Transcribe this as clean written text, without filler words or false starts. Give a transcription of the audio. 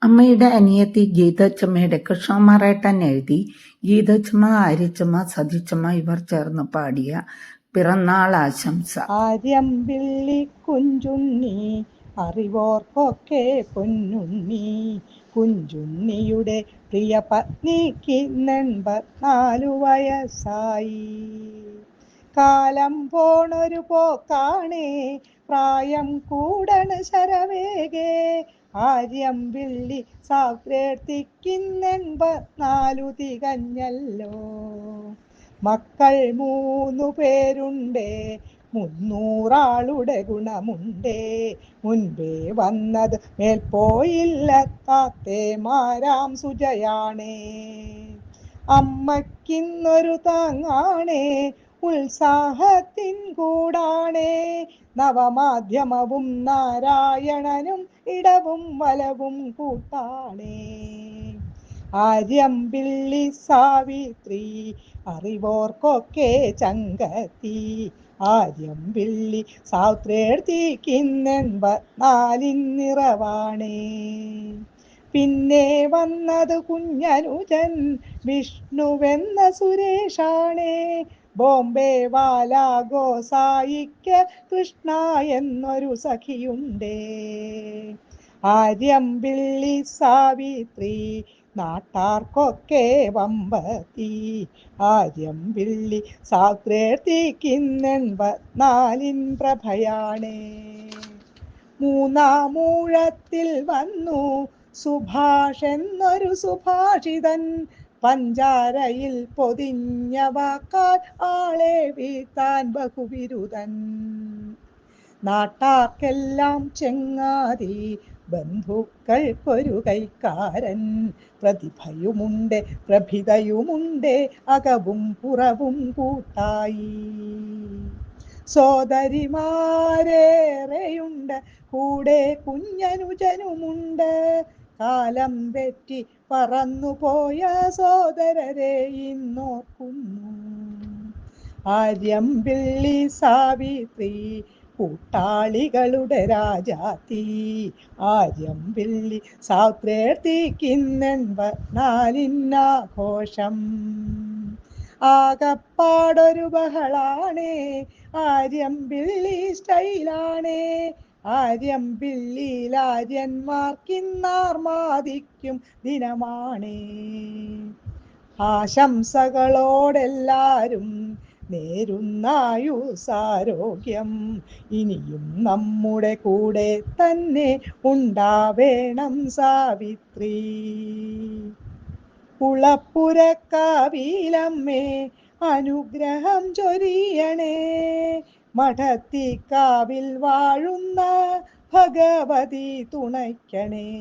അമ്മയുടെ അനിയത്തി ഗീതച്ചമ്മയുടെ കൃഷ്ണകുമാറേട്ടൻ എഴുതി ഗീതച്ചമ്മ, ആര്യച്ചമ്മ, സതിച്ചമ്മ ഇവർ ചേർന്ന് പാടിയ പിറന്നാൾ ആശംസ. ആര്യമ്പിള്ളി കുഞ്ചുണ്ണി അറിവോർക്കൊക്കെ പൊന്നുണ്ണി, കുഞ്ചുണ്ണിയുടെ പ്രിയ പത്നിക്ക് 84 വയസ്സായി. കാലം പോണൊരു പോക്കാണേ, പ്രായം കൂടണ് ശരവേഗേ. ആര്യമ്പിള്ളി സാത്രേർത്തിക്ക് 84 തികഞ്ഞല്ലോ. മക്കൾ 3 പേരുണ്ടേ, 300 ആളുടെ ഗുണമുണ്ടേ. മുൻപേ വന്നത് മേൽപോയില്ലത്താത്തേമാരാം സുജയാണേ. അമ്മയ്ക്കിന്നൊരു താങ്ങാണേ, ഉത്സാഹത്തിൻ കൂടാണേ. നവമാധ്യമവും നാരായണനും ഇടവും വലവും കൂട്ടാണേ. ആര്യമ്പിള്ളി സാവിത്രി അറിവോർക്കൊക്കെ ചങ്കത്തി, ആര്യമ്പിള്ളി സാത്രേർത്തിക്ക് 84 നിറവാണേ. പിന്നെ വന്നത് കുഞ്ഞനുജൻ വിഷ്ണുവെന്ന സുരേഷാണേ. ബോംബെ വാല ഗോസായിക്ക് കൃഷ്ണ എന്നൊരു സഖിയുണ്ടേ. ആര്യമ്പിള്ളി സാവിത്രി നാട്ടാർക്കൊക്കെ വമ്പത്തി, ആര്യമ്പിള്ളി സാത്രേർത്തിക്ക് 84 പ്രഭയാണേ. 3-ാം ഊഴത്തിൽ വന്നു സുഭാഷ് എന്നൊരു സുഭാഷിതൻ, പഞ്ചാരയിൽ പൊതിഞ്ഞ വാക്കാൽ ആളെ വീഴ്ത്താൻ ബഹുവിരുദൻ. നാട്ടാർക്കെല്ലാം ചെങ്ങാതി, ബന്ധുക്കൾക്കൊരു കൈക്കാരൻ. പ്രതിഭയുമുണ്ട് പ്രഭിതയുമുണ്ട്, അകവും പുറവും കൂട്ടായി. സോദരിമാരേറെയുണ്ട്, കൂടെ കുഞ്ഞനുജനുമുണ്ട്. കാലം തെറ്റി പറന്നുപോയ സോദരരെ ഇന്നോർക്കുന്നു. ആര്യമ്പിള്ളി സാവിത്രി കൂട്ടാളികളുടെ രാജാത്തി, ആര്യമ്പിള്ളി സാത്രേർത്തിക്ക് 84 ആഘോഷം. ആകപ്പാടൊരു ബഹളാണേ, ആര്യമ്പിള്ളി സ്റ്റൈലാണേ. ആര്യമ്പിള്ളിയിൽ ആര്യന്മാർക്കിന്നാർമാദിക്കും ദിനമാണേ. ആശംസകളോടെല്ലാരും നേരുന്നായുസാരോഗ്യം, ഇനിയും നമ്മുടെ കൂടെ തന്നെ ഉണ്ടാവേണം സാവിത്രി. കുളപ്പുരക്കാവിലമ്മേ അനുഗ്രഹം ചൊരിയണേ, മഠത്തിക്കാവിൽ വാഴുന്ന ഭഗവതി തുണയ്ക്കണേ.